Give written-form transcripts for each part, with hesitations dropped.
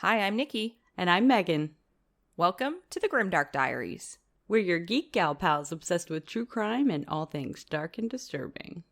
Hi, I'm Nikki. And I'm Megan. Welcome to the Grimdark Diaries. We're your geek gal pals obsessed with true crime and all things dark and disturbing.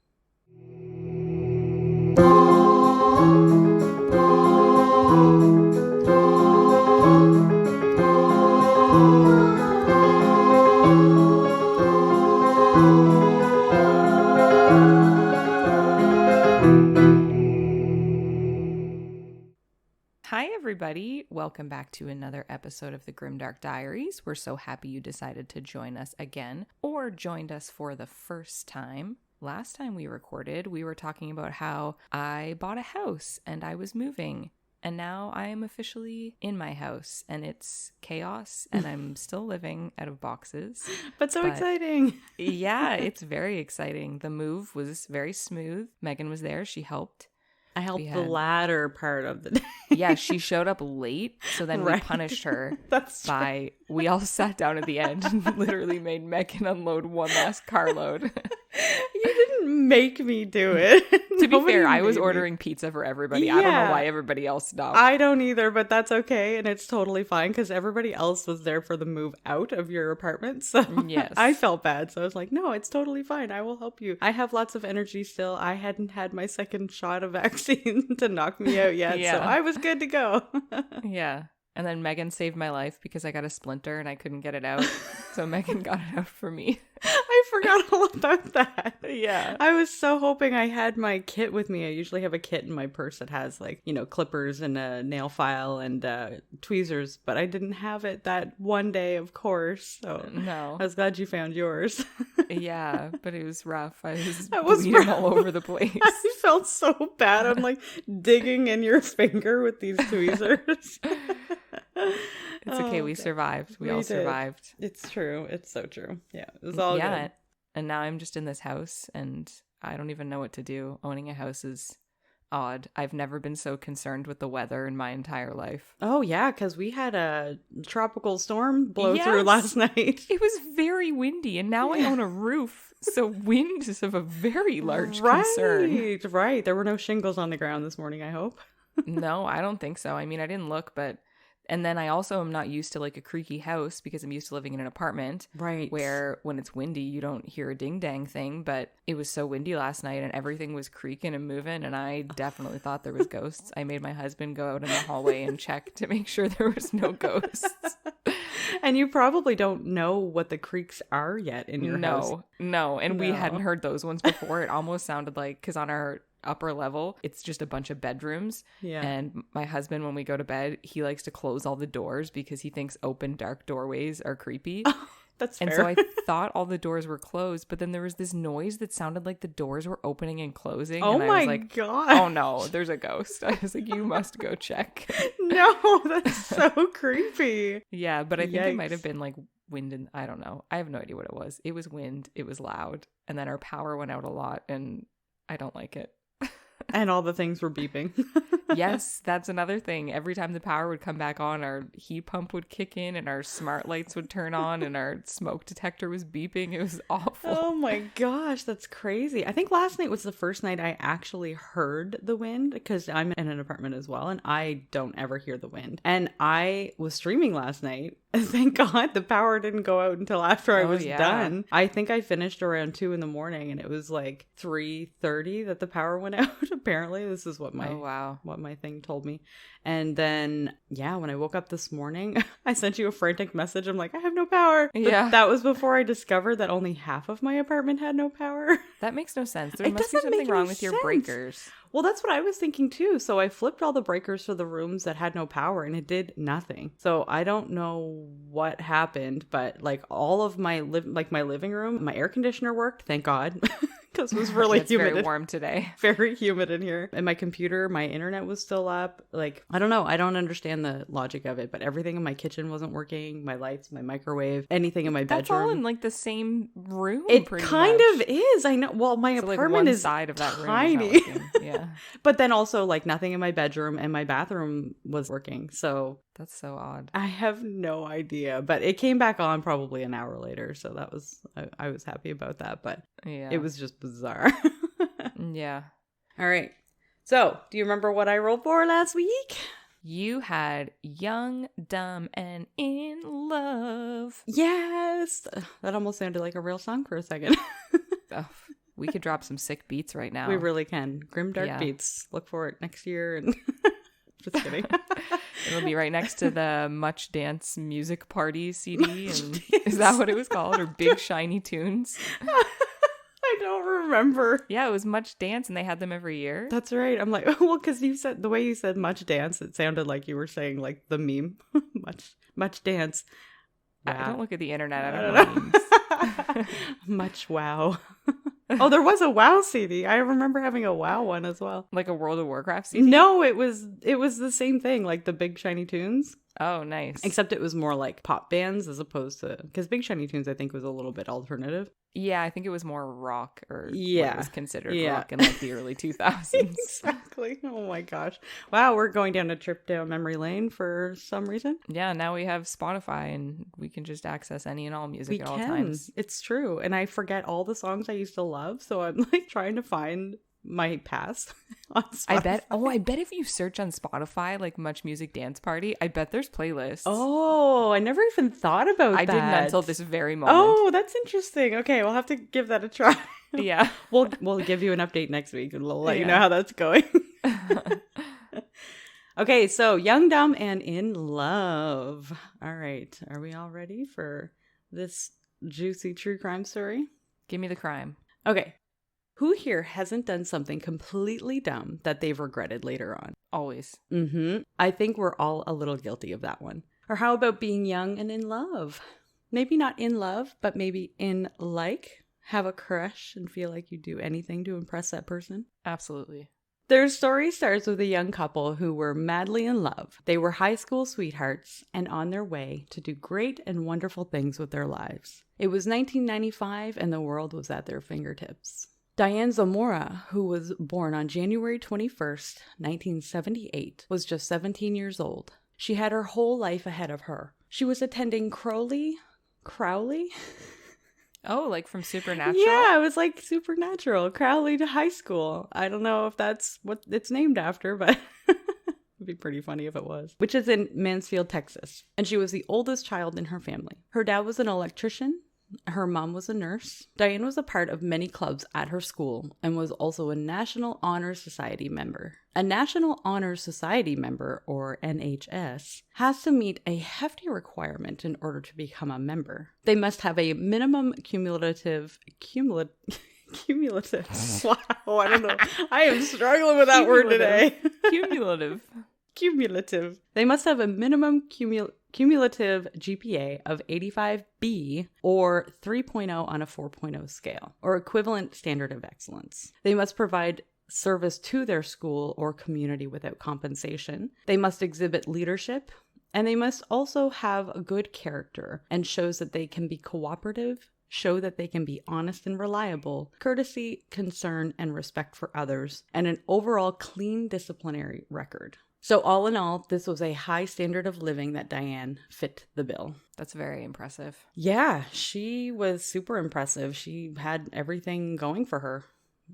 Hi, everybody. Welcome back to another episode of the Grimdark Diaries. We're so happy you decided to join us again or joined us for the first time. Last time we recorded, we were talking about how I bought a house and I was moving. And now I am officially in my house and it's chaos and I'm still living out of boxes. But exciting. Yeah, it's very exciting. The move was very smooth. Megan was there. She helped. I helped the latter part of the day. Yeah, she showed up late, so then we punished her we all sat down at the end and literally made Megan unload one last carload. You didn't make me do it. To be fair, I was ordering pizza for everybody. Yeah. I don't know why everybody else stopped. I don't either, but that's okay, and it's totally fine because everybody else was there for the move out of your apartment, so yes. I felt bad, so I was like, no, it's totally fine. I will help you. I have lots of energy still. I hadn't had my second shot of vaccine to knock me out yet, so I was good to go. Yeah. And then Megan saved my life because I got a splinter and I couldn't get it out. So Megan got it out for me. I forgot all about that. Yeah. I was so hoping I had my kit with me. I usually have a kit in my purse that has clippers and a nail file and tweezers, but I didn't have it that one day, of course. So no. I was glad you found yours. Yeah, but it was rough. I was bleeding all over the place. I felt so bad. I'm like digging in your finger with these tweezers. It's okay. We survived. We all survived. It's true. It's so true. Yeah, it was all good. And now I'm just in this house and I don't even know what to do. Owning a house is odd. I've never been so concerned with the weather in my entire life. Oh, yeah, because we had a tropical storm blow through last night. It was very windy and now I own a roof. So wind is of a very large concern. Right. There were no shingles on the ground this morning, I hope. No, I don't think so. I mean, I didn't look, but... And then I also am not used to like a creaky house because I'm used to living in an apartment. Right. Where when it's windy, you don't hear a ding dang thing. But it was so windy last night and everything was creaking and moving. And I definitely thought there was ghosts. I made my husband go out in the hallway and check to make sure there was no ghosts. And you probably don't know what the creaks are yet in your house. No. And we hadn't heard those ones before. It almost sounded like, because on our upper level, it's just a bunch of bedrooms. Yeah. And my husband, when we go to bed, he likes to close all the doors because he thinks open, dark doorways are creepy. Oh, that's fair. And so I thought all the doors were closed, but then there was this noise that sounded like the doors were opening and closing. Oh, and I was like, God. Oh no, there's a ghost. I was like, you must go check. No, that's so creepy. Yeah, but I think it might have been like wind and I don't know. I have no idea what it was. It was wind. It was loud. And then our power went out a lot and I don't like it. And all the things were beeping. Yes, that's another thing. Every time the power would come back on, our heat pump would kick in and our smart lights would turn on and our smoke detector was beeping. It was awful. Oh my gosh, that's crazy. I think last night was the first night I actually heard the wind because I'm in an apartment as well and I don't ever hear the wind. And I was streaming last night. Thank God the power didn't go out until after I was done. I think I finished around 2 a.m. and it was like 3:30 that the power went out. Apparently, this is what my thing told me. And then, when I woke up this morning, I sent you a frantic message. I'm like, I have no power. But that was before I discovered that only half of my apartment had no power. That makes no sense. There must be something wrong with your breakers. Well, that's what I was thinking too. So I flipped all the breakers for the rooms that had no power and it did nothing. So I don't know what happened, but like all of my my living room, my air conditioner worked, thank God. Because it was really humid. It's very warm today. Very humid in here. And my computer, my internet was still up. Like, I don't know. I don't understand the logic of it, but everything in my kitchen wasn't working. My lights, my microwave, anything in my bedroom. That's all in like the same room. It kind of is. I know. Well, my apartment is side of that tiny. Room is not working. Yeah. But then also like nothing in my bedroom and my bathroom was working. So that's so odd. I have no idea, but it came back on probably an hour later. So that was, I was happy about that, but it was just bizarre. Yeah. All right. So do you remember what I rolled for last week? You had Young, Dumb, and in Love. Yes. That almost sounded like a real song for a second. Oh, we could drop some sick beats right now. We really can. Grimdark Yeah. beats. Look for it next year. And just kidding. It'll be right next to the MuchDance music party CD. And is that what it was called? Or Big Shiny Tunes? I don't remember. Yeah, it was MuchDance, and they had them every year. That's right. I'm like, well, because you said the way you said much dance, it sounded like you were saying like the meme. much dance. I Wow. don't look at the internet. I don't know memes. Much wow. Oh, there was a WoW CD. I remember having a WoW one as well. Like a World of Warcraft CD? No, it was the same thing, like the Big Shiny Tunes. Oh, nice. Except it was more like pop bands as opposed to, because Big Shiny Tunes I think was a little bit alternative. Yeah, I think it was more rock, or Yeah. what was considered Yeah. rock in like the early 2000s. Exactly. Oh my gosh. Wow, we're going down a trip down memory lane for some reason. Yeah, now we have Spotify, and we can just access any and all music at all times. It's true. And I forget all the songs I used to love, so I'm like trying to find my past on Spotify. I bet if you search on Spotify, like Much Music Dance Party, I bet there's playlists. Oh, I never even thought about that. I didn't until this very moment. Oh, that's interesting. Okay, we'll have to give that a try. Yeah. We'll give you an update next week and we'll let you Yeah. know how that's going. Okay, so Young, Dumb, and in Love. All right. Are we all ready for this juicy true crime story? Give me the crime. Okay. Who here hasn't done something completely dumb that they've regretted later on? Always. I think we're all a little guilty of that one. Or how about being young and in love? Maybe not in love, but maybe in like. Have a crush and feel like you do anything to impress that person. Absolutely. Their story starts with a young couple who were madly in love. They were high school sweethearts and on their way to do great and wonderful things with their lives. It was 1995 and the world was at their fingertips. Diane Zamora, who was born on January 21st, 1978, was just 17 years old. She had her whole life ahead of her. She was attending Crowley? Oh, like from Supernatural? Yeah, it was like Supernatural. Crowley to high school. I don't know if that's what it's named after, but it'd be pretty funny if it was. Which is in Mansfield, Texas. And she was the oldest child in her family. Her dad was an electrician. Her mom was a nurse. Diane was a part of many clubs at her school and was also a National Honor Society member. A National Honor Society member, or NHS, has to meet a hefty requirement in order to become a member. They must have a minimum cumulative. Wow, I don't know. I am struggling with that word today. Cumulative. They must have a minimum cumulative GPA of 85B or 3.0 on a 4.0 scale, or equivalent standard of excellence. They must provide service to their school or community without compensation. They must exhibit leadership, and they must also have a good character and shows that they can be cooperative, show that they can be honest and reliable, courtesy, concern, and respect for others, and an overall clean disciplinary record. So all in all, this was a high standard of living that Diane fit the bill. That's very impressive. Yeah, she was super impressive. She had everything going for her.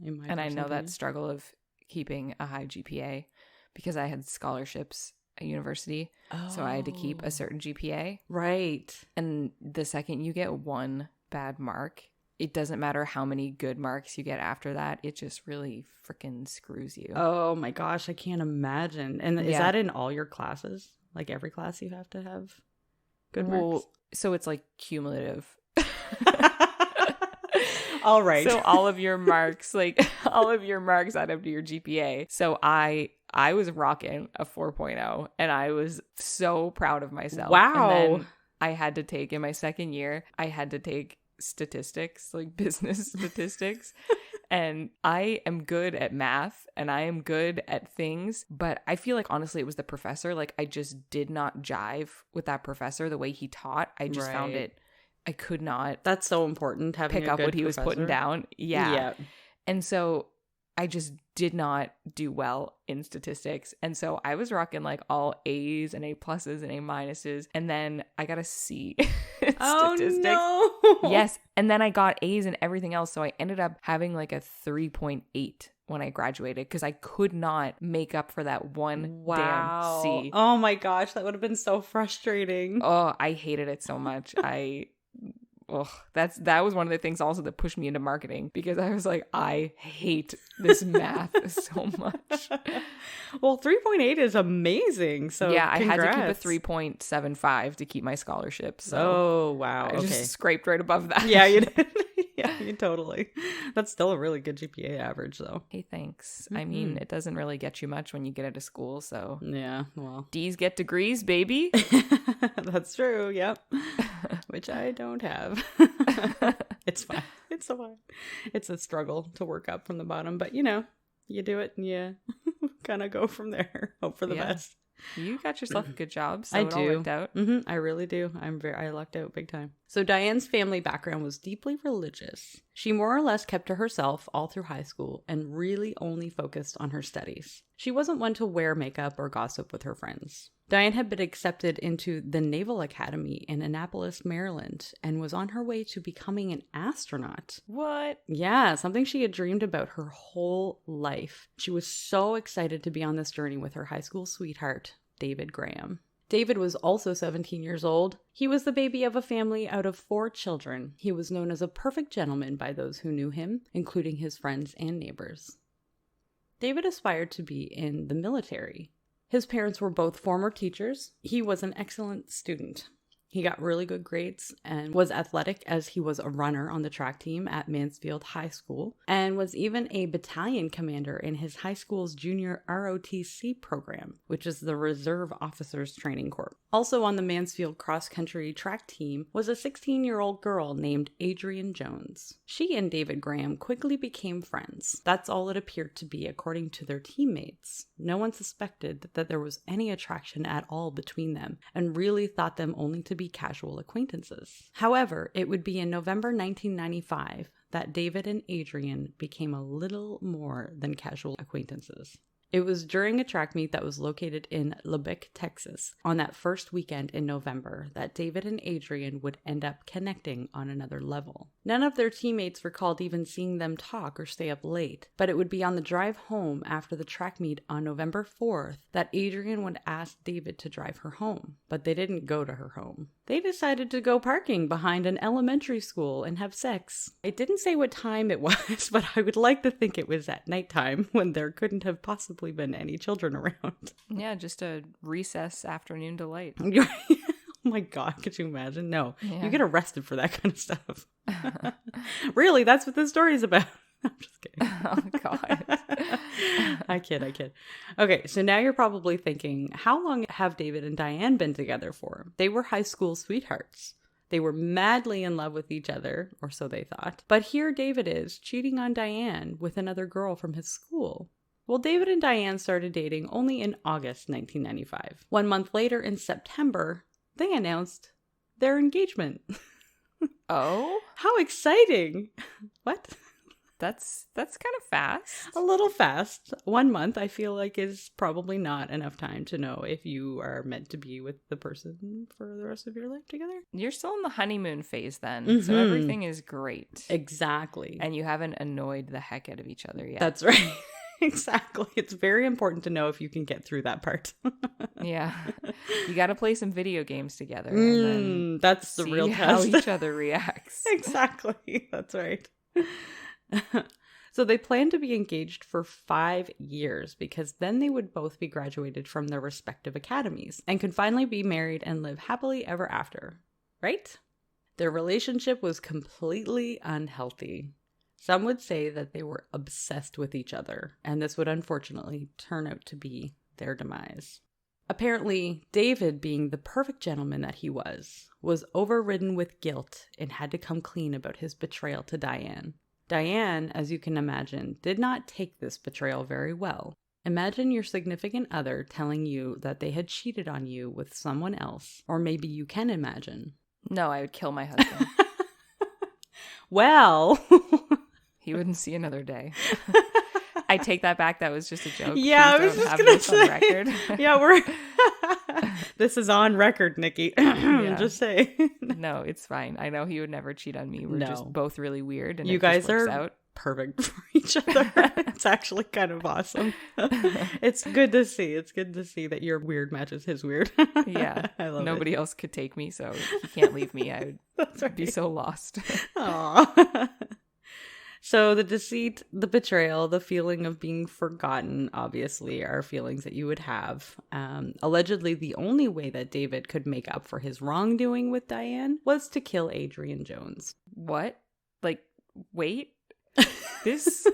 And I know that struggle of keeping a high GPA because I had scholarships at university. So I had to keep a certain GPA. Right. And the second you get one bad mark, it doesn't matter how many good marks you get after that. It just really freaking screws you. Oh my gosh, I can't imagine. And is that in all your classes? Like every class you have to have good marks? So it's like cumulative. All right. So all of your marks, add up to your GPA. So I was rocking a 4.0 and I was so proud of myself. Wow. And then I had to take, in my second year, I had to take statistics, like business statistics. And I am good at math and I am good at things, but I feel like honestly it was the professor. Like I just did not jive with that professor the way he taught. I just found it, I could not. That's so important, having pick up what he was putting down. Yeah. And so I just did not do well in statistics. And so I was rocking like all A's and A pluses and A minuses. And then I got a C in statistics. Oh, no. Yes. And then I got A's and everything else. So I ended up having like a 3.8 when I graduated because I could not make up for that one damn C. Oh my gosh, that would have been so frustrating. Oh, I hated it so much. That was one of the things also that pushed me into marketing because I was like, I hate this math so much. Well, 3.8 is amazing. So yeah, congrats. I had to keep a 3.75 to keep my scholarship. So oh, wow. I just scraped right above that. Yeah, you did. Yeah, you totally. That's still a really good GPA average, though. Hey, thanks. I mean, it doesn't really get you much when you get out of school, so. Yeah, well. D's get degrees, baby. That's true, yep. Which I don't have. It's fine. It's so fine. It's a struggle to work up from the bottom, but you do it and you kind of go from there. Hope for the best. You got yourself a good job, so I it all do. worked out. I really do. I lucked out big time. So Diane's family background was deeply religious. She more or less kept to herself all through high school and really only focused on her studies. She wasn't one to wear makeup or gossip with her friends. Diane had been accepted into the Naval Academy in Annapolis, Maryland, and was on her way to becoming an astronaut. What? Yeah, something she had dreamed about her whole life. She was so excited to be on this journey with her high school sweetheart, David Graham. David was also 17 years old. He was the baby of a family out of 4 children. He was known as a perfect gentleman by those who knew him, including his friends and neighbors. David aspired to be in the military. His parents were both former teachers. He was an excellent student. He got really good grades and was athletic as he was a runner on the track team at Mansfield High School and was even a battalion commander in his high school's junior ROTC program, which is the Reserve Officers Training Corps. Also on the Mansfield cross-country track team was a 16-year-old girl named Adrianne Jones. She and David Graham quickly became friends. That's all it appeared to be according to their teammates. No one suspected that there was any attraction at all between them and really thought them only to be casual acquaintances. However, it would be in November 1995 that David and Adrianne became a little more than casual acquaintances. It was during a track meet that was located in Lubbock, Texas, on that first weekend in November that David and Adrianne would end up connecting on another level. None of their teammates recalled even seeing them talk or stay up late, but it would be on the drive home after the track meet on November 4th that Adrianne would ask David to drive her home, but they didn't go to her home. They decided to go parking behind an elementary school and have sex. It didn't say what time it was, but I would like to think it was at nighttime when there couldn't have possibly been any children around. Yeah, just a recess afternoon delight. Oh my God, could you imagine? No, you get arrested for that kind of stuff. Really, that's what this story is about. I'm just kidding. Oh, God. I kid. Okay, so now you're probably thinking, how long have David and Diane been together for? They were high school sweethearts. They were madly in love with each other, or so they thought. But here David is, cheating on Diane with another girl from his school. Well, David and Diane started dating only in August 1995. 1 month later, in September, they announced their engagement. Oh? How exciting! What? That's kind of fast. A little fast. 1 month, I feel like, is probably not enough time to know if you are meant to be with the person for the rest of your life together. You're still in the honeymoon phase then, so everything is great. Exactly. And you haven't annoyed the heck out of each other yet. That's right. Exactly. It's very important to know if you can get through that part. Yeah. You got to play some video games together. And then that's the real test. How each other reacts. Exactly. That's right. So they planned to be engaged for 5 years because then they would both be graduated from their respective academies and could finally be married and live happily ever after. Right? Their relationship was completely unhealthy. Some would say that they were obsessed with each other, and this would unfortunately turn out to be their demise. Apparently, David, being the perfect gentleman that he was overridden with guilt and had to come clean about his betrayal to Diane. Diane, as you can imagine, did not take this betrayal very well. Imagine your significant other telling you that they had cheated on you with someone else, or maybe you can imagine. No, I would kill my husband. Well... He wouldn't see another day. I take that back. That was just a joke. Yeah, Please I was just have going to this say. on record. Yeah, this is on record, Nikki. Yeah. Just say. No, it's fine. I know he would never cheat on me. We're No. just both really weird. And You it guys just works are out. perfect for each other. It's actually kind of awesome. It's good to see. It's good to see that your weird matches his weird. Yeah. I love Nobody it. else could take me, so he can't leave me. I That's would be right. so lost. Aw. So the deceit, the betrayal, the feeling of being forgotten, obviously, are feelings that you would have. Allegedly, the only way that David could make up for his wrongdoing with Diane was to kill Adrianne Jones. What? Like, wait. This...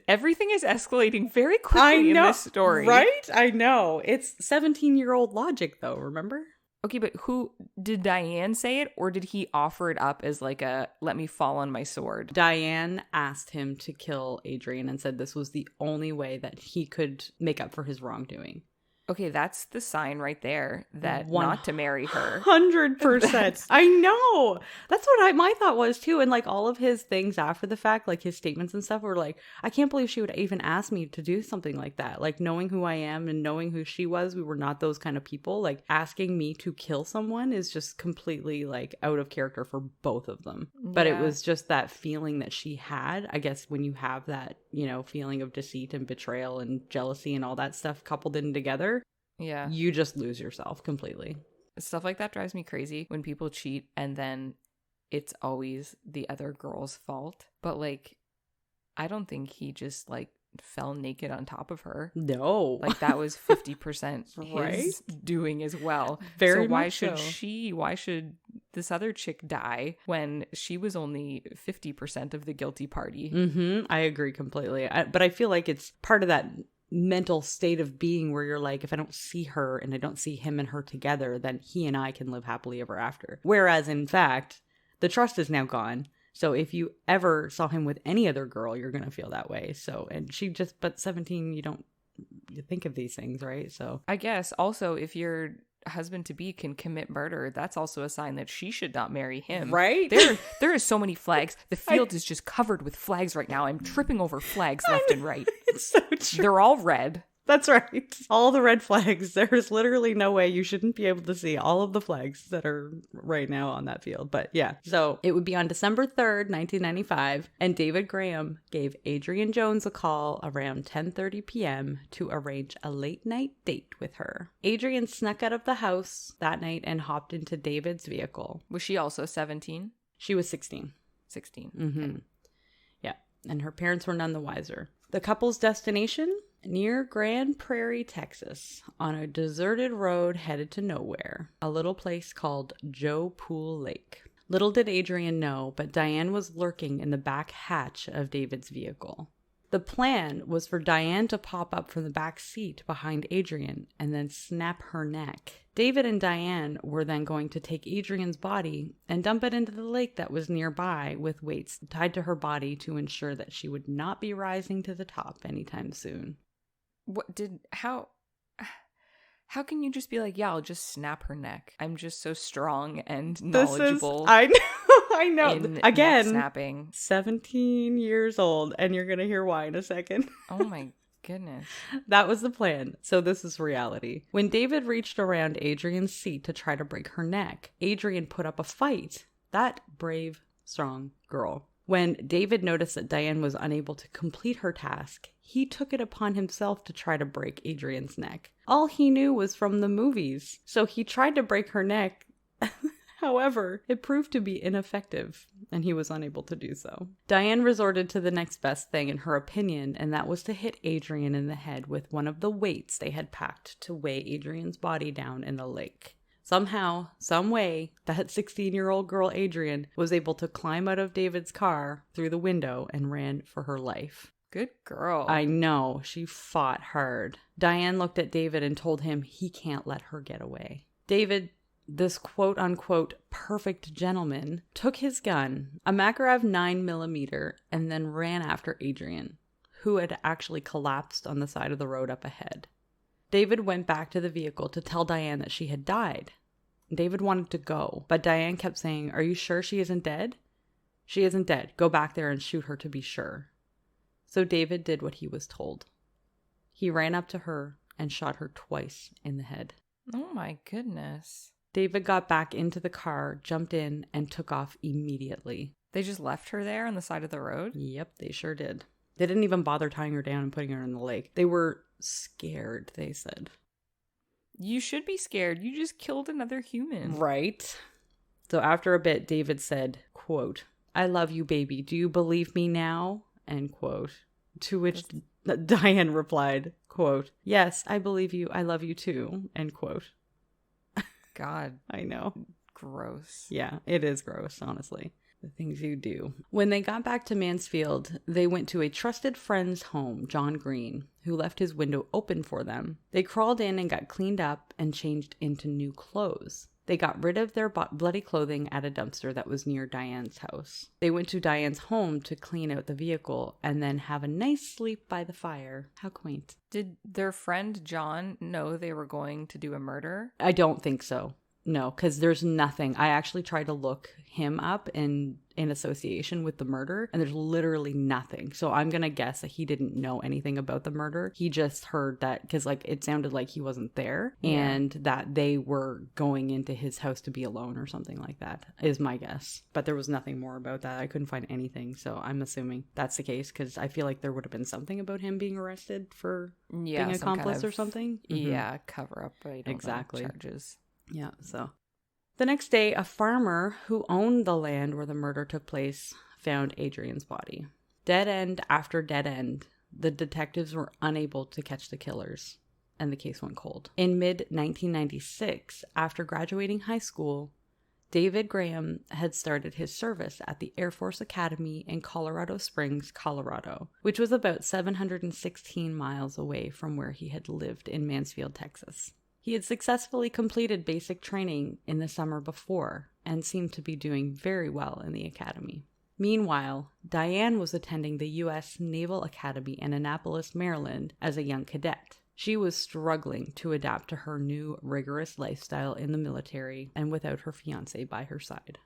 Everything is escalating very quickly in this story. Right? I know. It's 17-year-old logic, though, remember? Okay, but who did Diane say it, or did he offer it up as like a let me fall on my sword? Diane asked him to kill Adrian and said this was the only way that he could make up for his wrongdoing. Okay, that's the sign right there that not to marry her. 100%. I know. That's what my thought was too. And like all of his things after the fact, like his statements and stuff were like, I can't believe she would even ask me to do something like that. Like knowing who I am and knowing who she was, we were not those kind of people. Like asking me to kill someone is just completely like out of character for both of them. But it was just that feeling that she had. I guess when you have that, you know, feeling of deceit and betrayal and jealousy and all that stuff coupled in together, yeah, you just lose yourself completely. Stuff like that drives me crazy when people cheat and then it's always the other girl's fault. But like, I don't think he just like fell naked on top of her. No. Like that was 50% Right? his doing as well. Very so why much should so. why should this other chick die when she was only 50% of the guilty party? I agree completely. But I feel like it's part of that mental state of being where you're like, if I don't see her and I don't see him and her together, then he and I can live happily ever after. Whereas in fact, the trust is now gone. So if you ever saw him with any other girl, you're going to feel that way. So, and she just, but 17, you think of these things, right? So I guess also if your husband to be can commit murder, that's also a sign that she should not marry him. Right? There are so many flags. The field is just covered with flags right now. I'm tripping over flags left and right. It's so true. They're all red. That's right. All the red flags. There's literally no way you shouldn't be able to see all of the flags that are right now on that field. But yeah, so it would be on December 3rd, 1995, and David Graham gave Adrianne Jones a call around 10:30 p.m. to arrange a late night date with her. Adrianne snuck out of the house that night and hopped into David's vehicle. Was she also 17? She was 16. 16. Okay. Yeah, and her parents were none the wiser. The couple's destination? Near Grand Prairie, Texas, on a deserted road headed to nowhere, a little place called Joe Pool Lake. Little did Adrianne know, but Diane was lurking in the back hatch of David's vehicle. The plan was for Diane to pop up from the back seat behind Adrianne and then snap her neck. David and Diane were then going to take Adrianne's body and dump it into the lake that was nearby with weights tied to her body to ensure that she would not be rising to the top anytime soon. How can you just be like, yeah, I'll just snap her neck? I'm just so strong and knowledgeable. I know. Again, neck snapping. 17 years old, and you're going to hear why in a second. Oh my goodness. That was the plan. So this is reality. When David reached around Adrianne's seat to try to break her neck, Adrianne put up a fight. That brave, strong girl. When David noticed that Diane was unable to complete her task, he took it upon himself to try to break Adrianne's neck. All he knew was from the movies, so he tried to break her neck. However, it proved to be ineffective, and he was unable to do so. Diane resorted to the next best thing in her opinion, and that was to hit Adrianne in the head with one of the weights they had packed to weigh Adrianne's body down in the lake. Somehow, some way, that 16-year-old girl Adrianne was able to climb out of David's car through the window and ran for her life. Good girl. I know, she fought hard. Diane looked at David and told him he can't let her get away. David, this quote-unquote perfect gentleman, took his gun, a Makarov 9mm, and then ran after Adrianne, who had actually collapsed on the side of the road up ahead. David went back to the vehicle to tell Diane that she had died. David wanted to go, but Diane kept saying, "Are you sure she isn't dead? She isn't dead. Go back there and shoot her to be sure." So David did what he was told. He ran up to her and shot her twice in the head. Oh my goodness. David got back into the car, jumped in, and took off immediately. They just left her there on the side of the road? Yep, they sure did. They didn't even bother tying her down and putting her in the lake. They were scared, they said. You should be scared. You just killed another human. Right. So after a bit, David said, quote, "I love you, baby. Do you believe me now?" End quote. To which Diane replied, quote, "Yes, I believe you. I love you too." End quote. God. I know. Gross. Yeah, it is gross, honestly. The things you do. When they got back to Mansfield, they went to a trusted friend's home, John Green, who left his window open for them. They crawled in and got cleaned up and changed into new clothes. They got rid of their bloody clothing at a dumpster that was near Diane's house. They went to Diane's home to clean out the vehicle and then have a nice sleep by the fire. How quaint. Did their friend John know they were going to do a murder? I don't think so. No, because there's nothing. I actually tried to look him up in association with the murder, and there's literally nothing. So I'm going to guess that he didn't know anything about the murder. He just heard that, because like it sounded like he wasn't there, and that they were going into his house to be alone or something like that, is my guess. But there was nothing more about that. I couldn't find anything, so I'm assuming that's the case, because I feel like there would have been something about him being arrested for being an accomplice or something. Yeah, cover up. I don't exactly. know, charges. Yeah, so. The next day, a farmer who owned the land where the murder took place found Adrianne's body. Dead end after dead end, the detectives were unable to catch the killers, and the case went cold. In mid-1996, after graduating high school, David Graham had started his service at the Air Force Academy in Colorado Springs, Colorado, which was about 716 miles away from where he had lived in Mansfield, Texas. He had successfully completed basic training in the summer before and seemed to be doing very well in the academy. Meanwhile, Diane was attending the U.S. Naval Academy in Annapolis, Maryland as a young cadet. She was struggling to adapt to her new rigorous lifestyle in the military and without her fiancé by her side.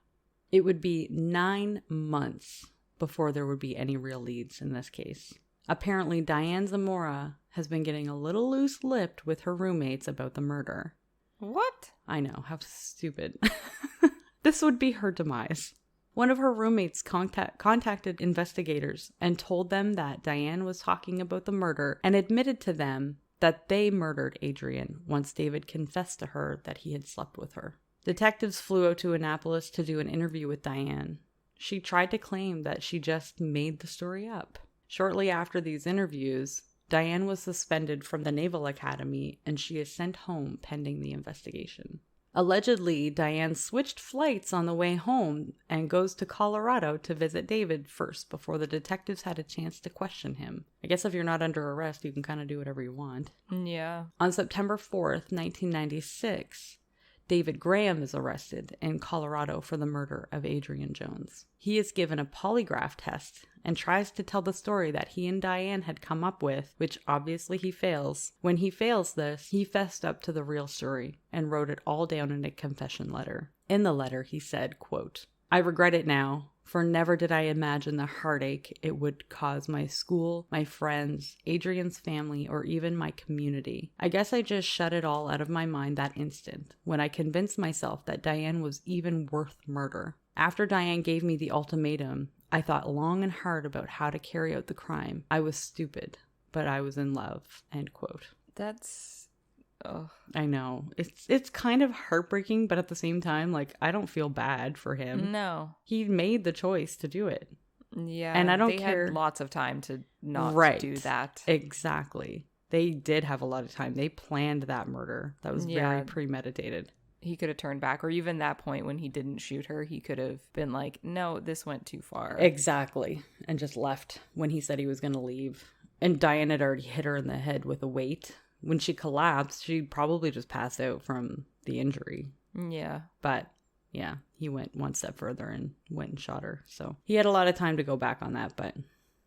It would be 9 months before there would be any real leads in this case. Apparently, Diane Zamora has been getting a little loose-lipped with her roommates about the murder. What? I know, how stupid. This would be her demise. One of her roommates contacted investigators and told them that Diane was talking about the murder and admitted to them that they murdered Adrianne once David confessed to her that he had slept with her. Detectives flew out to Annapolis to do an interview with Diane. She tried to claim that she just made the story up. Shortly after these interviews, Diane was suspended from the Naval Academy and she is sent home pending the investigation. Allegedly, Diane switched flights on the way home and goes to Colorado to visit David first before the detectives had a chance to question him. I guess if you're not under arrest, you can kind of do whatever you want. Yeah. On September 4th, 1996, David Graham is arrested in Colorado for the murder of Adrianne Jones. He is given a polygraph test and tries to tell the story that he and Diane had come up with, which obviously he fails. When he fails this, he fessed up to the real story and wrote it all down in a confession letter. In the letter, he said, quote, "I regret it now, for never did I imagine the heartache it would cause my school, my friends, Adrianne's family, or even my community. I guess I just shut it all out of my mind that instant, when I convinced myself that Diane was even worth murder. After Diane gave me the ultimatum, I thought long and hard about how to carry out the crime. I was stupid, but I was in love." End quote. That's... Oh. I know. It's kind of heartbreaking, but at the same time, like, I don't feel bad for him. No. He made the choice to do it. Yeah. And I don't they care. Had lots of time to not do that. Exactly. They did have a lot of time. They planned that murder. That was very premeditated. He could have turned back, or even that point when he didn't shoot her, he could have been like, no, this went too far. Exactly. And just left when he said he was going to leave. And Diane had already hit her in the head with a weight. When she collapsed, she probably just passed out from the injury. Yeah. But yeah, he went one step further and went and shot her. So he had a lot of time to go back on that, but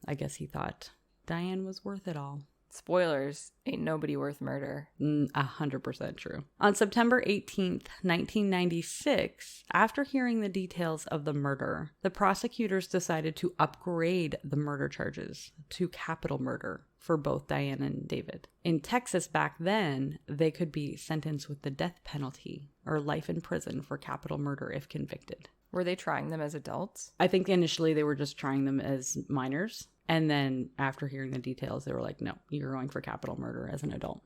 I guess he thought Diane was worth it all. Spoilers, ain't nobody worth murder. 100% true. On September 18th, 1996, after hearing the details of the murder, the prosecutors decided to upgrade the murder charges to capital murder. for both Diane and David. In Texas back then, they could be sentenced with the death penalty or life in prison for capital murder if convicted. Were they trying them as adults? I think initially they were just trying them as minors. And then after hearing the details, they were like, no, you're going for capital murder as an adult.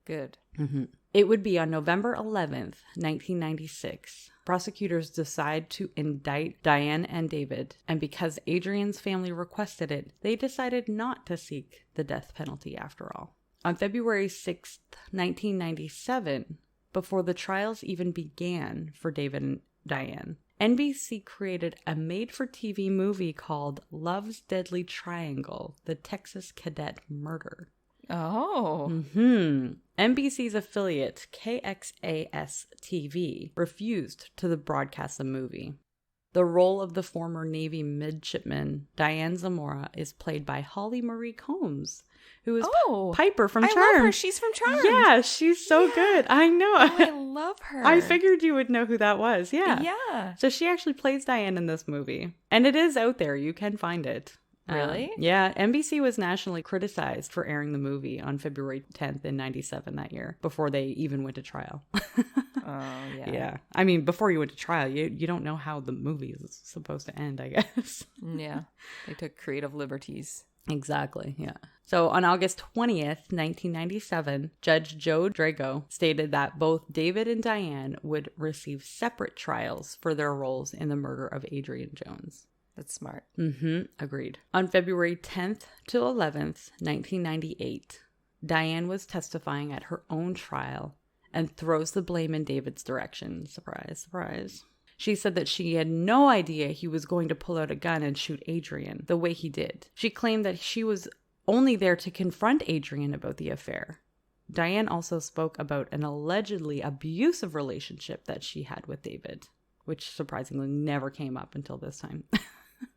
Good. Mm-hmm. It would be on November 11th, 1996. Prosecutors decide to indict Diane and David. And because Adrianne's family requested it, they decided not to seek the death penalty after all. On February 6th, 1997, before the trials even began for David and Diane, NBC created a made-for-TV movie called Love's Deadly Triangle, The Texas Cadet Murder. Oh. Mm-hmm. NBC's affiliate, KXAS-TV, refused to broadcast the movie. The role of the former Navy midshipman, Diane Zamora, is played by Holly Marie Combs, who is Piper from Charmed. I love her. She's from Charmed. Yeah, she's so good. I know. Oh, I love her. I figured you would know who that was. Yeah. Yeah. So she actually plays Diane in this movie. And it is out there. You can find it. Really? Yeah. NBC was nationally criticized for airing the movie on February 10th in 97 that year, before they even went to trial. Oh, yeah. Yeah. I mean, before you went to trial, you don't know how the movie is supposed to end, I guess. Yeah. They took creative liberties. Exactly, yeah. So on August 20th, 1997, Judge Joe Drago stated that both David and Diane would receive separate trials for their roles in the murder of Adrianne Jones. That's smart. Mm-hmm, agreed. On February 10th to 11th, 1998, Diane was testifying at her own trial and throws the blame in David's direction. Surprise, surprise. She said that she had no idea he was going to pull out a gun and shoot Adrianne the way he did. She claimed that she was only there to confront Adrianne about the affair. Diane also spoke about an allegedly abusive relationship that she had with David, which surprisingly never came up until this time.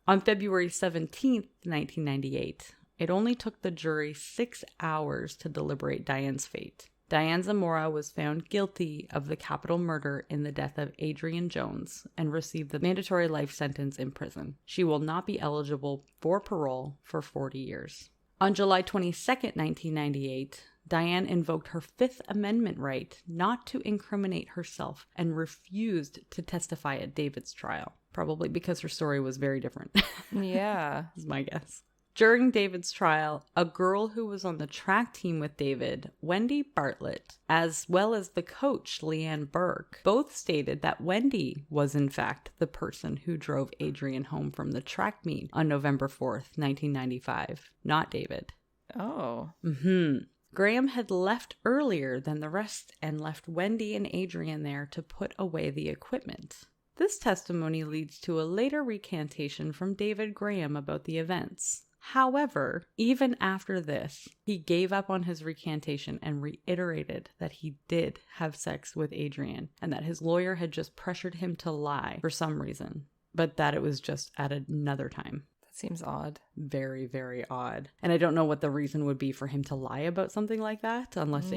On February 17th, 1998, it only took the jury 6 hours to deliberate Diane's fate. Diane Zamora was found guilty of the capital murder in the death of Adrianne Jones and received the mandatory life sentence in prison. She will not be eligible for parole for 40 years. On July 22nd, 1998, Diane invoked her Fifth Amendment right not to incriminate herself and refused to testify at David's trial, probably because her story was very different. Yeah. Is my guess. During David's trial, a girl who was on the track team with David, Wendy Bartlett, as well as the coach, Leanne Burke, both stated that Wendy was in fact the person who drove Adrianne home from the track meet on November 4th, 1995, not David. Oh. Mm-hmm. Graham had left earlier than the rest and left Wendy and Adrianne there to put away the equipment. This testimony leads to a later recantation from David Graham about the events. However, even after this, he gave up on his recantation and reiterated that he did have sex with Adrianne and that his lawyer had just pressured him to lie for some reason, but that it was just at another time. That seems odd. Very, very odd. And I don't know what the reason would be for him to lie about something like that, unless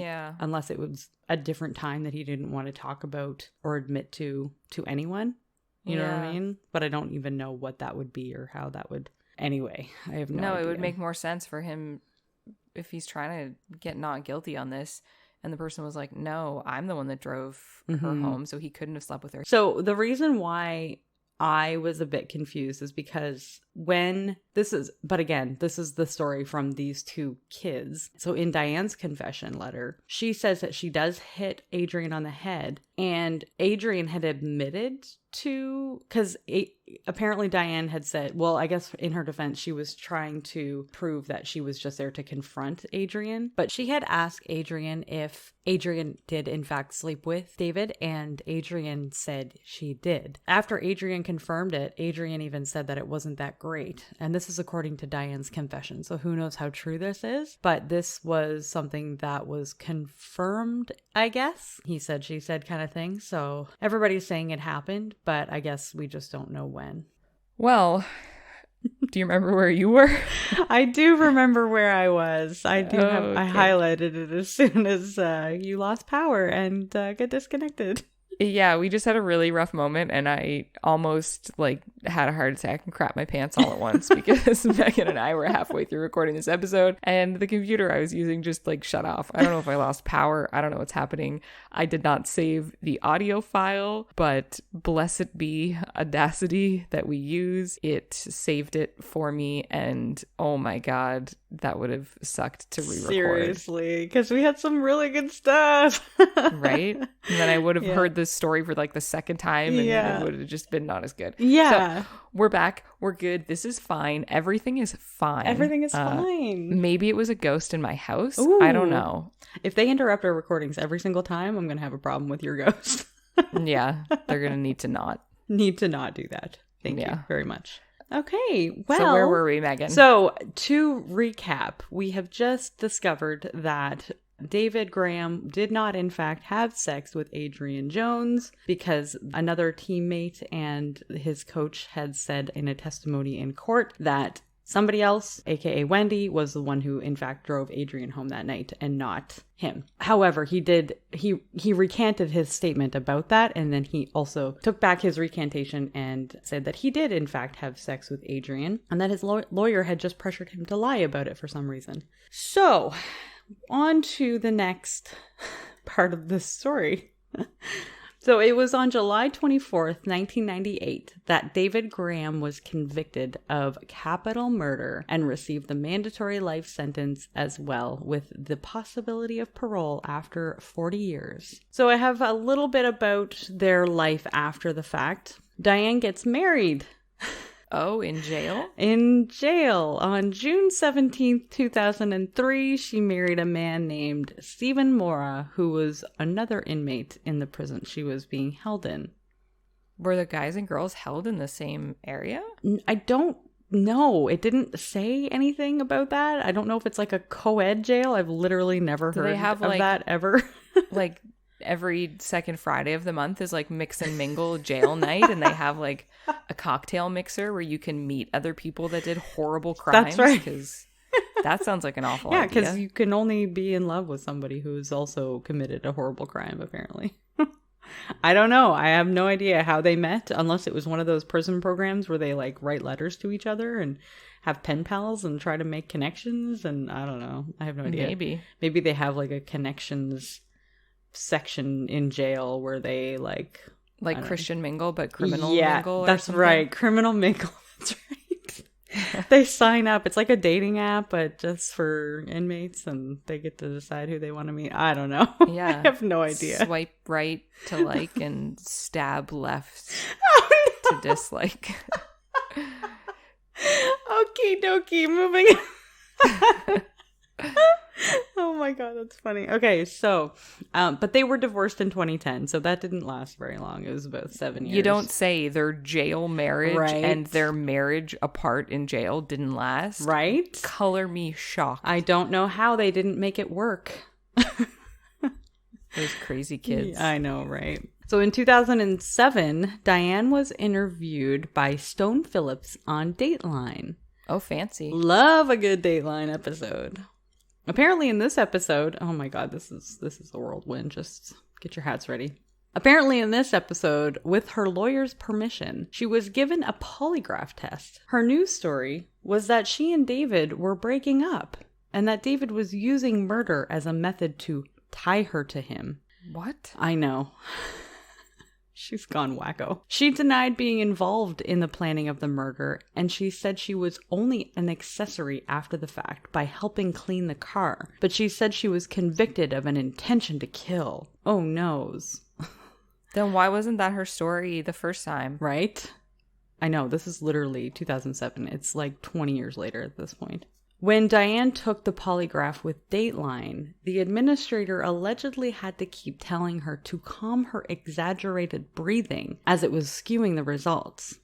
it was a different time that he didn't want to talk about or admit to anyone. You know what I mean? But I don't even know what that would be or how that would... Anyway, I have no idea. It would make more sense for him if he's trying to get not guilty on this. And the person was like, no, I'm the one that drove her home, so he couldn't have slept with her. So the reason why I was a bit confused is because this is the story from these two kids. So in Diane's confession letter, she says that she does hit Adrianne on the head, and Adrianne had admitted to, because apparently Diane had said, well, I guess in her defense, she was trying to prove that she was just there to confront Adrianne, but she had asked Adrianne if Adrianne did in fact sleep with David, and Adrianne said she did. After Adrianne confirmed it, Adrianne even said that it wasn't that great, and this is according to Diane's confession, so who knows how true this is, but this was something that was confirmed, I guess. He said, she said kind of thing, so everybody's saying it happened, but I guess we just don't know when. Well, do you remember where you were? I do remember where I was. I highlighted it as soon as you lost power and got disconnected. Yeah, we just had a really rough moment, and I almost like had a heart attack and crap my pants all at once because Megan and I were halfway through recording this episode, and the computer I was using just like shut off. I don't know if I lost power. I don't know what's happening. I did not save the audio file, but blessed be Audacity that we use. It saved it for me, and oh my God, that would have sucked to re-record. Seriously, because we had some really good stuff. Right? And then I would have heard this story for like the second time, and it would have just been not as good. Yeah. So we're back. We're good. This is fine. Everything is fine. Everything is fine. Maybe it was a ghost in my house. Ooh. I don't know. If they interrupt our recordings every single time, I'm going to have a problem with your ghost. Yeah. They're going to need to not. Need to not do that. Thank you very much. Okay, well. So where were we, Megan? So to recap, we have just discovered that David Graham did not, in fact, have sex with Adrianne Jones because another teammate and his coach had said in a testimony in court that somebody else, aka Wendy, was the one who, in fact, drove Adrianne home that night and not him. However, he recanted his statement about that, and then he also took back his recantation and said that he did, in fact, have sex with Adrianne, and that his lawyer had just pressured him to lie about it for some reason. So, on to the next part of this story. So it was on July 24th, 1998, that David Graham was convicted of capital murder and received the mandatory life sentence as well, with the possibility of parole after 40 years. So I have a little bit about their life after the fact. Diane gets married. Oh, in jail? In jail. On June 17th, 2003, she married a man named Stephen Mora, who was another inmate in the prison she was being held in. Were the guys and girls held in the same area? I don't know. It didn't say anything about that. I don't know if it's like a co-ed jail. I've literally never heard of that ever. Like every second Friday of the month is like mix and mingle jail night, and they have like a cocktail mixer where you can meet other people that did horrible crimes. That's right. Because that sounds like an awful idea. Yeah, because you can only be in love with somebody who's also committed a horrible crime, apparently. I don't know. I have no idea how they met, unless it was one of those prison programs where they like write letters to each other and have pen pals and try to make connections. And I don't know. I have no idea. Maybe they have like a connections section in jail where they like Christian mingle, but criminal mingle. That's something. Right. Criminal mingle. That's right. They sign up. It's like a dating app, but just for inmates, and they get to decide who they want to meet. I don't know. Yeah. I have no idea. Swipe right to like and stab left to dislike. Okie dokie, moving. Oh my God, that's funny. Okay, so, but they were divorced in 2010, so that didn't last very long. It was about 7 years. You don't say. Their jail marriage and their marriage apart in jail didn't last. Right? Color me shocked. I don't know how they didn't make it work. Those crazy kids. I know, right? So in 2007, Diane was interviewed by Stone Phillips on Dateline. Oh, fancy. Love a good Dateline episode. Apparently in this episode, oh my God, this is a whirlwind. Just get your hats ready. Apparently in this episode, with her lawyer's permission, she was given a polygraph test. Her news story was that she and David were breaking up, and that David was using murder as a method to tie her to him. What? I know. She's gone wacko. She denied being involved in the planning of the murder, and she said she was only an accessory after the fact by helping clean the car. But she said she was convicted of an intention to kill. Oh, noes. Then why wasn't that her story the first time? Right? I know, this is literally 2007. It's like 20 years later at this point. When Diane took the polygraph with Dateline, the administrator allegedly had to keep telling her to calm her exaggerated breathing as it was skewing the results.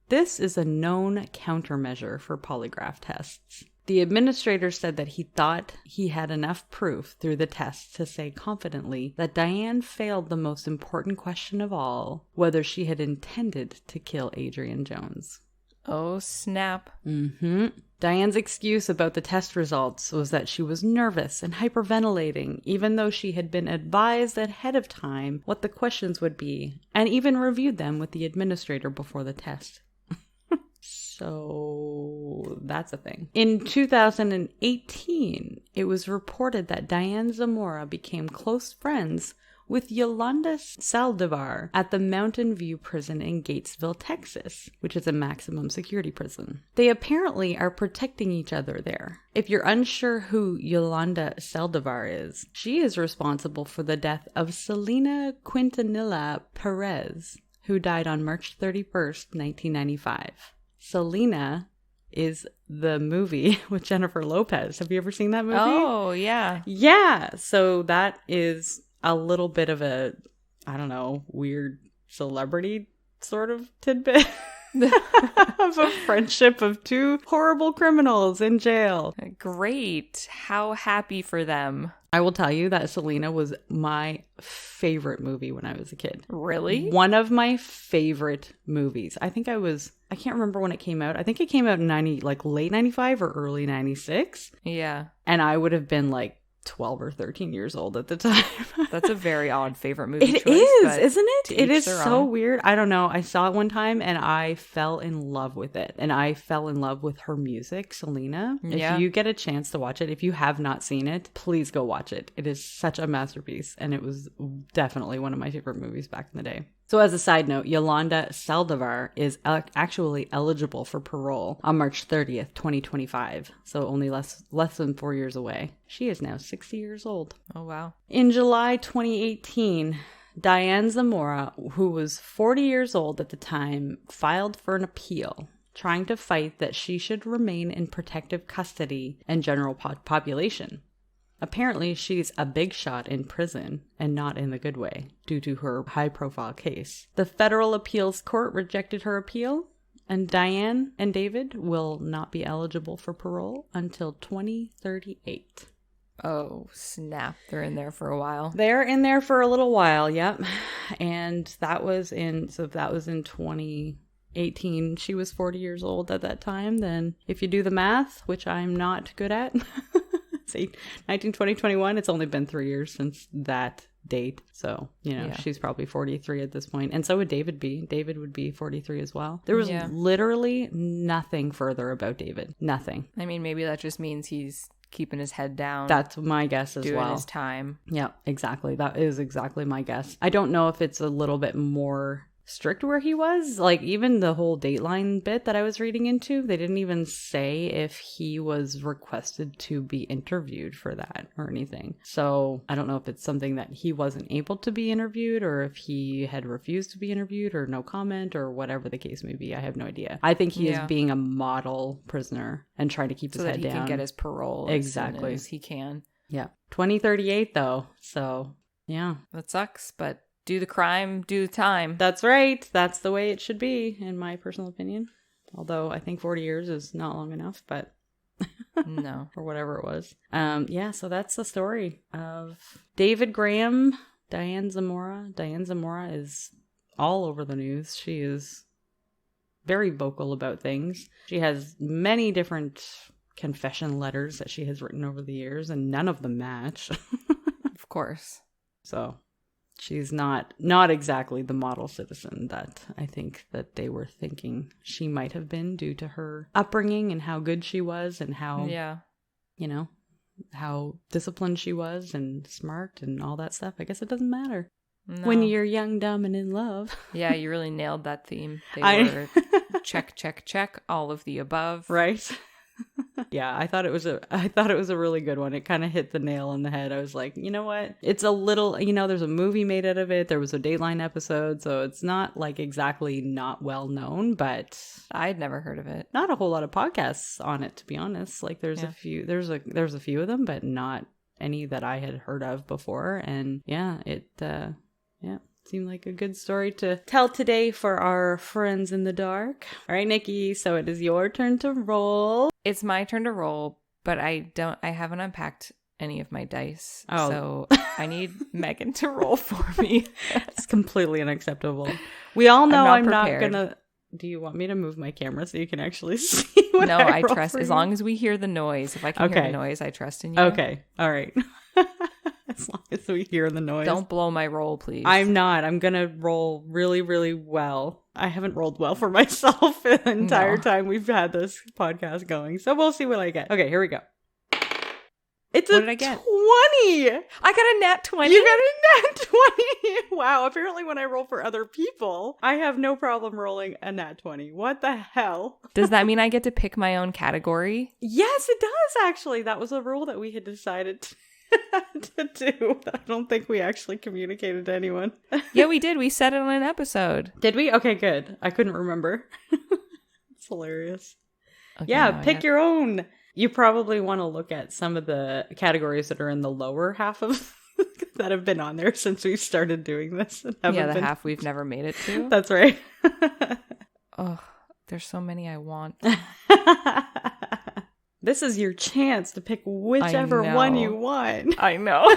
This is a known countermeasure for polygraph tests. The administrator said that he thought he had enough proof through the tests to say confidently that Diane failed the most important question of all, whether she had intended to kill Adrianne Jones. Oh, snap. Mm-hmm. Diane's excuse about the test results was that she was nervous and hyperventilating, even though she had been advised ahead of time what the questions would be, and even reviewed them with the administrator before the test. So that's a thing. In 2018, it was reported that Diane Zamora became close friends with Yolanda Saldivar at the Mountain View prison in Gatesville, Texas, which is a maximum security prison. They apparently are protecting each other there. If you're unsure who Yolanda Saldivar is, she is responsible for the death of Selena Quintanilla Perez, who died on March 31st, 1995. Selena is the movie with Jennifer Lopez. Have you ever seen that movie? Oh, yeah. Yeah. So that is a little bit of a, I don't know, weird celebrity sort of tidbit of a friendship of two horrible criminals in jail. Great. How happy for them. I will tell you that Selena was my favorite movie when I was a kid. Really? One of my favorite movies. I can't remember when it came out. I think it came out in late 95 or early 96. Yeah. And I would have been like 12 or 13 years old at the time. That's a very odd favorite movie choice. It is, isn't it? It is so own. weird. I don't know. I saw it one time and I fell in love with it. And I fell in love with her music, Selena. Yeah. If you get a chance to watch it, if you have not seen it, please go watch it. It is such a masterpiece. And it was definitely one of my favorite movies back in the day. So as a side note, Yolanda Saldivar is actually eligible for parole on March 30th, 2025. So only less than 4 years away. She is now 60 years old. Oh, wow. In July 2018, Diane Zamora, who was 40 years old at the time, filed for an appeal, trying to fight that she should remain in protective custody and general population. Apparently, she's a big shot in prison, and not in the good way, due to her high-profile case. The federal appeals court rejected her appeal, and Diane and David will not be eligible for parole until 2038. Oh, snap. They're in there for a while. They're in there for a little while, yep. And that was in 2018. She was 40 years old at that time. Then if you do the math, which I'm not good at, say 19, 20, 21, it's only been 3 years since that date. So, she's probably 43 at this point. And so would David be. David would be 43 as well. There was literally nothing further about David. Nothing. I mean, maybe that just means he's keeping his head down. That's my guess as well. Doing his time. Yeah, exactly. That is exactly my guess. I don't know if it's a little bit more strict where he was. Like, even the whole Dateline bit that I was reading into, they didn't even say if he was requested to be interviewed for that or anything. So I don't know if it's something that he wasn't able to be interviewed, or if he had refused to be interviewed, or no comment, or whatever the case may be. I have no idea. I think he is being a model prisoner and trying to keep his head down. So that he can get his parole as soon as he can. Yeah. 2038 though. So yeah. That sucks, but do the crime, do the time. That's right. That's the way it should be, in my personal opinion. Although I think 40 years is not long enough, but no. Or whatever it was. So that's the story of David Graham, Diane Zamora. Diane Zamora is all over the news. She is very vocal about things. She has many different confession letters that she has written over the years, and none of them match. Of course. So she's not exactly the model citizen that I think that they were thinking she might have been, due to her upbringing and how good she was, and how, how disciplined she was and smart and all that stuff. I guess it doesn't matter. No. When you're young, dumb, and in love. Yeah, you really nailed that theme. They were check, check, check, all of the above. Right. Yeah, I thought it was a really good one. It kind of hit the nail on the head. I was like, you know what? It's a little, there's a movie made out of it. There was a Dateline episode, so it's not like exactly not well known, but I'd never heard of it. Not a whole lot of podcasts on it, to be honest. Like there's a few of them, but not any that I had heard of before. And it seemed like a good story to tell today for our friends in the dark. All right, Nikki, so it is your turn to roll. It's my turn to roll, but I haven't unpacked any of my dice. Oh. So I need Megan to roll for me. It's completely unacceptable. We all know I'm not gonna Do you want me to move my camera so you can actually see what No, I I roll trust for as you? long as we hear the noise. If I can hear Okay. the noise, I trust in you. Okay. All right. As long as we hear the noise. Don't blow my roll, please. I'm not. I'm going to roll really, really well. I haven't rolled well for myself the entire time we've had this podcast going. So we'll see what I get. Okay, here we go. It's What a did I get? 20. I got a nat 20. You got a nat 20. Wow. Apparently when I roll for other people, I have no problem rolling a nat 20. What the hell? Does that mean I get to pick my own category? Yes, it does, actually. That was a rule that we had decided to do. I don't think we actually communicated to anyone. Yeah, we did. We said it on an episode. Did we? Okay, good. I couldn't remember. It's hilarious. Okay, Yeah, now I pick got- your own. You probably want to look at some of the categories that are in the lower half of that have been on there since we started doing this. And Yeah, the been... half we've never made it to. That's right. Oh, there's so many I want. This is your chance to pick whichever one you want. I know.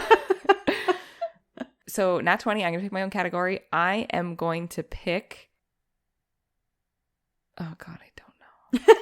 So, nat 20, I'm going to pick my own category. I am going to pick... Oh, God, I don't know.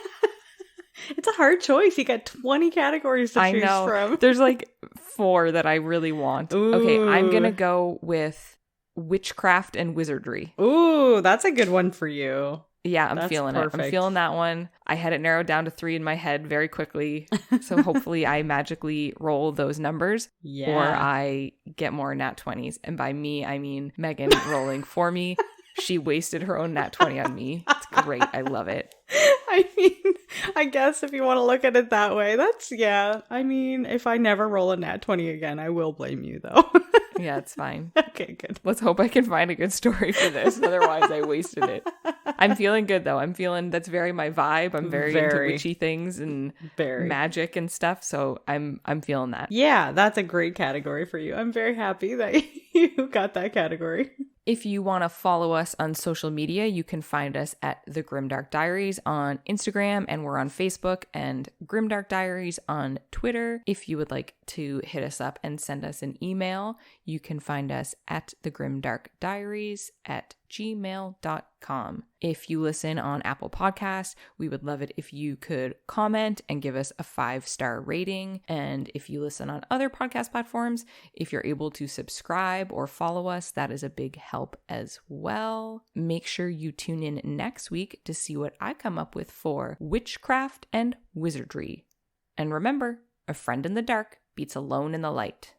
It's a hard choice. You got 20 categories to choose from. There's like 4 that I really want. Ooh. Okay, I'm going to go with witchcraft and wizardry. Ooh, that's a good one for you. Yeah, I'm That's feeling it. I'm perfect. feeling that one. I had it narrowed down to 3 in my head very quickly. So hopefully I magically roll those numbers Yeah. or I get more nat 20s. And by me, I mean Megan rolling for me. She wasted her own nat 20 on me. It's great. I love it. I mean, I guess if you want to look at it that way, that's, yeah. I mean, if I never roll a nat 20 again, I will blame you, though. Yeah, it's fine. Okay, good. Let's hope I can find a good story for this. Otherwise, I wasted it. I'm feeling good, though. I'm feeling that's very my vibe. I'm very into witchy things and magic and stuff. So I'm feeling that. Yeah, that's a great category for you. I'm very happy that you got that category. If you want to follow us on social media, you can find us at The Grimdark Diaries on Instagram, and we're on Facebook, and Grimdark Diaries on Twitter. If you would like to hit us up and send us an email, you can find us at thegrimdarkdiaries@gmail.com. If you listen on Apple Podcasts, we would love it if you could comment and give us a 5-star rating. And if you listen on other podcast platforms, if you're able to subscribe or follow us, that is a big help as well. Make sure you tune in next week to see what I come up with for witchcraft and wizardry. And remember, a friend in the dark beats alone in the light.